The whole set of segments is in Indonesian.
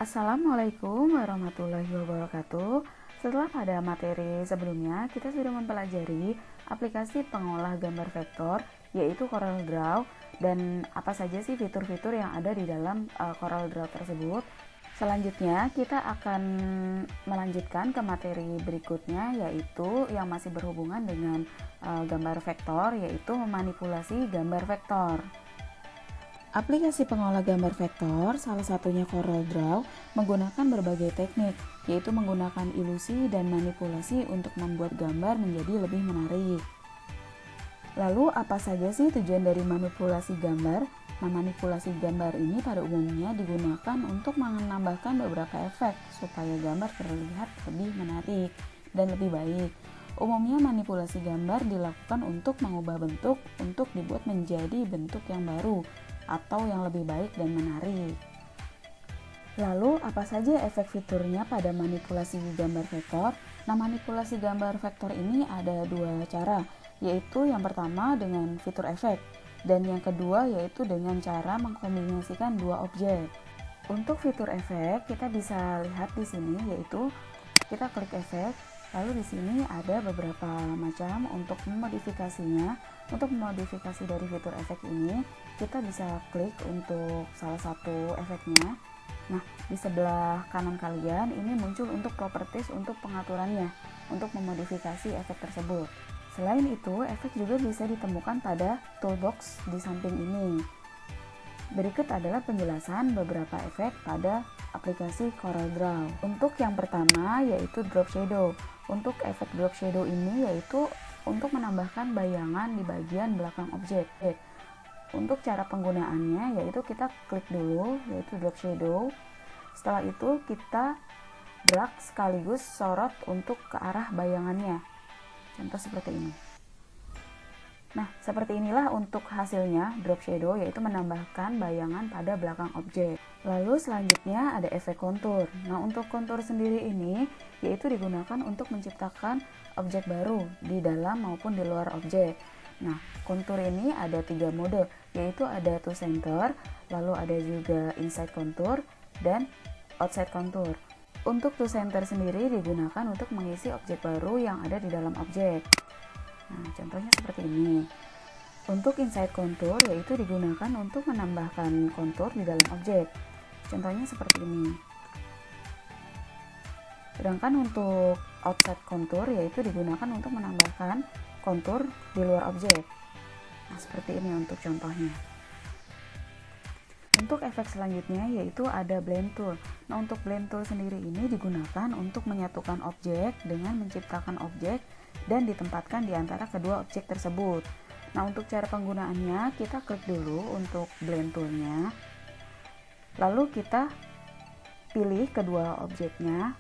Assalamualaikum warahmatullahi wabarakatuh. Setelah pada materi sebelumnya, kita sudah mempelajari aplikasi pengolah gambar vektor, yaitu CorelDRAW, dan apa saja sih fitur-fitur yang ada di dalam CorelDRAW tersebut. Selanjutnya, kita akan melanjutkan ke materi berikutnya, yaitu yang masih berhubungan dengan gambar vektor, yaitu memanipulasi gambar vektor. Aplikasi pengolah gambar vektor, salah satunya CorelDRAW, menggunakan berbagai teknik, yaitu menggunakan ilusi dan manipulasi untuk membuat gambar menjadi lebih menarik. Lalu, apa saja sih tujuan dari manipulasi gambar? Nah, manipulasi gambar ini pada umumnya digunakan untuk menambahkan beberapa efek supaya gambar terlihat lebih menarik dan lebih baik. Umumnya manipulasi gambar dilakukan untuk mengubah bentuk untuk dibuat menjadi bentuk yang baru atau yang lebih baik dan menarik. Lalu, apa saja efek fiturnya pada manipulasi gambar vektor? Nah, manipulasi gambar vektor ini ada dua cara, yaitu yang pertama dengan fitur efek, dan yang kedua yaitu dengan cara mengkombinasikan dua objek. Untuk fitur efek, kita bisa lihat di sini, yaitu kita klik efek. Lalu di sini ada beberapa macam untuk memodifikasinya. Untuk memodifikasi dari fitur efek ini, kita bisa klik untuk salah satu efeknya. Nah, di sebelah kanan kalian ini muncul untuk properties untuk pengaturannya, untuk memodifikasi efek tersebut. Selain itu, efek juga bisa ditemukan pada toolbox di samping ini. Berikut adalah penjelasan beberapa efek pada aplikasi CorelDRAW. Untuk yang pertama yaitu drop shadow. Untuk efek drop shadow ini yaitu untuk menambahkan bayangan di bagian belakang objek. Untuk cara penggunaannya yaitu kita klik dulu yaitu drop shadow. Setelah itu kita drag sekaligus sorot untuk ke arah bayangannya. Contoh seperti ini. Nah, seperti inilah untuk hasilnya drop shadow, yaitu menambahkan bayangan pada belakang objek. Lalu selanjutnya ada efek kontur. Nah, untuk kontur sendiri ini yaitu digunakan untuk menciptakan objek baru di dalam maupun di luar objek. Nah, kontur ini ada 3 mode, yaitu ada to center, lalu ada juga inside contour dan outside contour. Untuk to center sendiri digunakan untuk mengisi objek baru yang ada di dalam objek. Nah, contohnya seperti ini. Untuk inside contour yaitu digunakan untuk menambahkan kontur di dalam objek. Contohnya seperti ini. Sedangkan untuk outside contour yaitu digunakan untuk menambahkan kontur di luar objek. Nah, seperti ini untuk contohnya. Untuk efek selanjutnya yaitu ada blend tool. Nah, untuk blend tool sendiri ini digunakan untuk menyatukan objek dengan menciptakan objek dan ditempatkan di antara kedua objek tersebut. Nah, untuk cara penggunaannya kita klik dulu untuk blend toolnya. Lalu kita pilih kedua objeknya,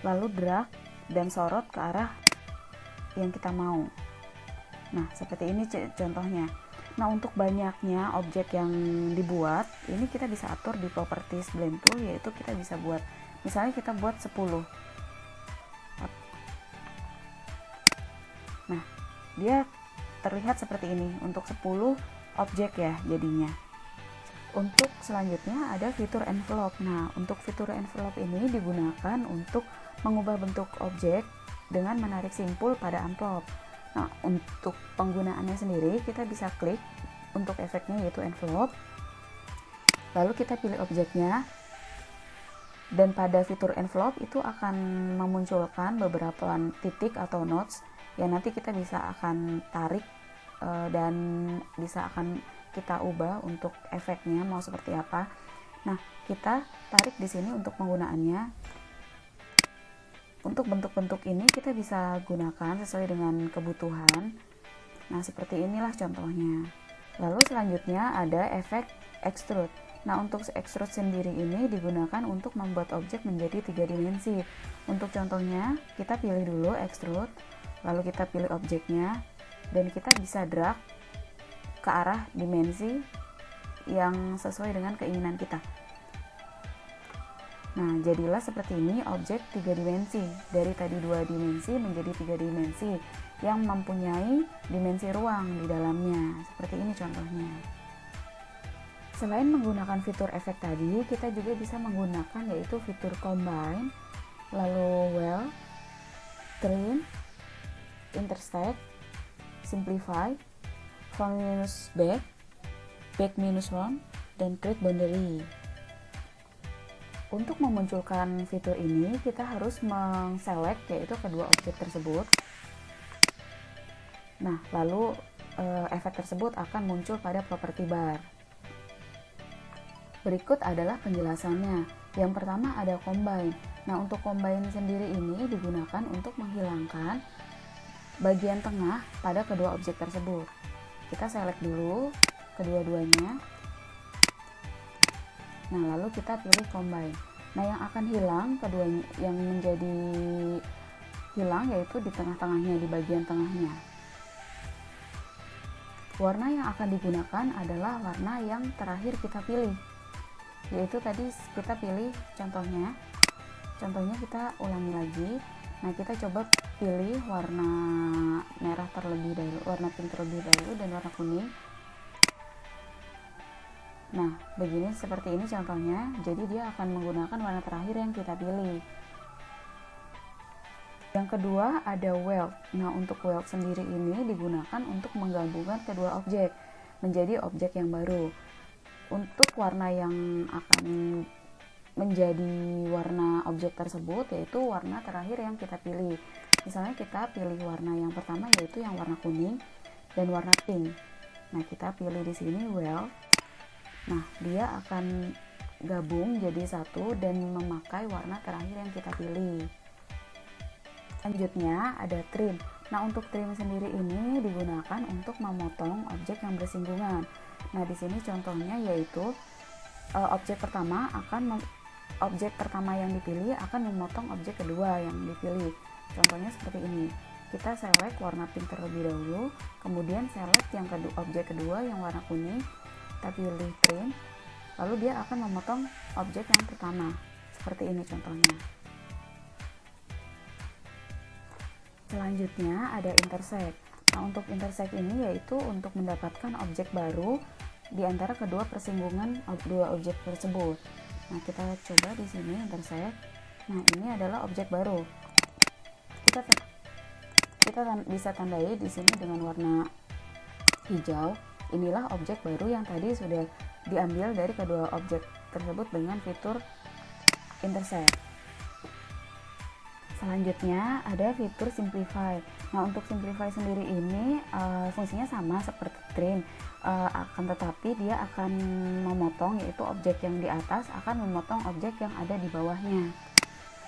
lalu drag dan sorot ke arah yang kita mau. Nah, seperti ini contohnya. Nah, untuk banyaknya objek yang dibuat, ini kita bisa atur di properties blend tool, yaitu kita bisa buat, misalnya kita buat 10. Nah, dia terlihat seperti ini untuk 10 objek ya jadinya. Untuk selanjutnya ada fitur envelope. Nah, untuk fitur envelope ini digunakan untuk mengubah bentuk objek dengan menarik simpul pada amplop. Nah, untuk penggunaannya sendiri kita bisa klik untuk efeknya yaitu envelope. Lalu kita pilih objeknya. Dan pada fitur envelope itu akan memunculkan beberapa titik atau nodes yang nanti kita bisa akan tarik dan bisa akan kita ubah untuk efeknya mau seperti apa. Nah, kita tarik di sini untuk penggunaannya. Untuk bentuk-bentuk ini kita bisa gunakan sesuai dengan kebutuhan. Nah, seperti inilah contohnya. Lalu selanjutnya ada efek extrude. Nah, untuk extrude sendiri ini digunakan untuk membuat objek menjadi 3 dimensi. Untuk contohnya, kita pilih dulu extrude, lalu kita pilih objeknya, dan kita bisa drag ke arah dimensi yang sesuai dengan keinginan kita. Nah, jadilah seperti ini objek 3 dimensi. Dari tadi 2 dimensi menjadi 3 dimensi yang mempunyai dimensi ruang di dalamnya. Seperti ini contohnya. Selain menggunakan fitur efek tadi, kita juga bisa menggunakan yaitu fitur combine, lalu well, trim, intersect, simplify, front minus back, back minus front, dan create boundary. Untuk memunculkan fitur ini, kita harus mengselect yaitu kedua objek tersebut. Nah, lalu efek tersebut akan muncul pada property bar. Berikut adalah penjelasannya. Yang pertama ada combine. Nah, untuk combine sendiri ini digunakan untuk menghilangkan bagian tengah pada kedua objek tersebut. Kita select dulu kedua-duanya. Nah, lalu kita pilih combine. Nah, yang akan hilang keduanya, yang menjadi hilang yaitu di tengah-tengahnya, di bagian tengahnya. Warna yang akan digunakan adalah warna yang terakhir kita pilih, yaitu tadi kita pilih contohnya kita ulangi lagi. Nah, kita coba pilih warna merah terlebih dahulu, warna pink terlebih dahulu, dan warna kuning. Nah, begini, seperti ini contohnya. Jadi dia akan menggunakan warna terakhir yang kita pilih. Yang kedua ada weld. Nah, untuk weld sendiri ini digunakan untuk menggabungkan kedua objek menjadi objek yang baru. Untuk warna yang akan menjadi warna objek tersebut yaitu warna terakhir yang kita pilih. Misalnya kita pilih warna yang pertama yaitu yang warna kuning dan warna pink. Nah, kita pilih di sini weld. Nah, dia akan gabung jadi satu dan memakai warna terakhir yang kita pilih. Selanjutnya ada trim. Nah, untuk trim sendiri ini digunakan untuk memotong objek yang bersinggungan. Nah, di sini contohnya yaitu objek pertama yang dipilih akan memotong objek kedua yang dipilih. Contohnya seperti ini. Kita select warna pink terlebih dahulu, kemudian select yang objek kedua yang warna kuning, kita pilih trim, lalu dia akan memotong objek yang pertama. Seperti ini contohnya. Selanjutnya ada intersect. Nah, untuk intersect ini yaitu untuk mendapatkan objek baru di antara kedua persinggungan dua objek tersebut. Nah, kita coba di sini intersect. Nah, ini adalah objek baru. Kita bisa tandai di sini dengan warna hijau. Inilah objek baru yang tadi sudah diambil dari kedua objek tersebut dengan fitur intersect. Selanjutnya ada fitur simplify. Nah, untuk simplify sendiri ini fungsinya sama seperti trim, akan tetapi dia akan memotong, yaitu objek yang di atas akan memotong objek yang ada di bawahnya.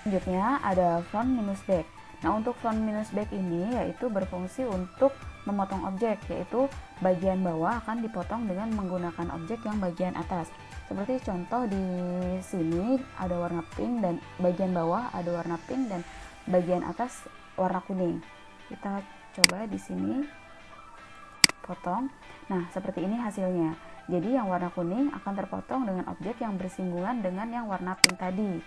Selanjutnya ada front minus back. Nah, untuk front minus back ini yaitu berfungsi untuk memotong objek, yaitu bagian bawah akan dipotong dengan menggunakan objek yang bagian atas. Seperti contoh di sini ada warna pink dan bagian bawah ada warna pink dan bagian atas warna kuning. Kita coba di sini potong. Nah, seperti ini hasilnya. Jadi yang warna kuning akan terpotong dengan objek yang bersinggungan dengan yang warna pink tadi.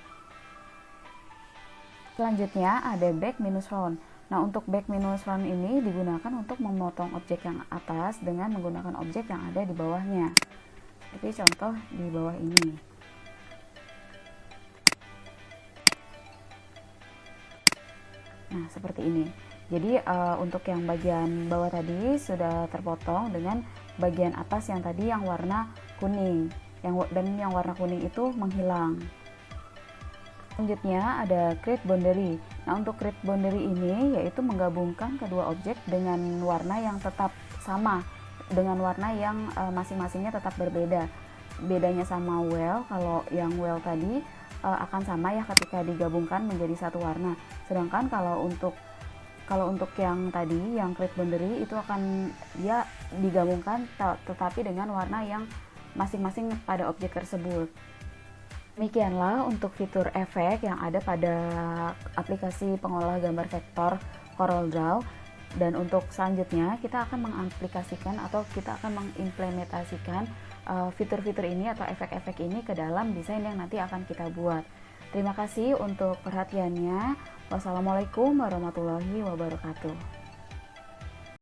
Selanjutnya ada back minus front. Nah, untuk back minus front ini digunakan untuk memotong objek yang atas dengan menggunakan objek yang ada di bawahnya. Seperti contoh di bawah ini. Nah, seperti ini. Jadi untuk yang bagian bawah tadi sudah terpotong dengan bagian atas yang tadi yang warna kuning, dan yang warna kuning itu menghilang. Selanjutnya ada create boundary. Nah, untuk create boundary ini yaitu menggabungkan kedua objek dengan warna yang tetap sama, dengan warna yang masing-masingnya tetap berbeda. Bedanya sama well, kalau yang well tadi akan sama ya ketika digabungkan menjadi satu warna. Sedangkan kalau untuk yang tadi, yang create boundary itu akan dia digabungkan tetapi dengan warna yang masing-masing pada objek tersebut. Demikianlah untuk fitur efek yang ada pada aplikasi pengolah gambar vektor CorelDRAW. Dan untuk selanjutnya kita akan mengaplikasikan atau kita akan mengimplementasikan fitur-fitur ini atau efek-efek ini ke dalam desain yang nanti akan kita buat. Terima kasih untuk perhatiannya. Wassalamualaikum warahmatullahi wabarakatuh.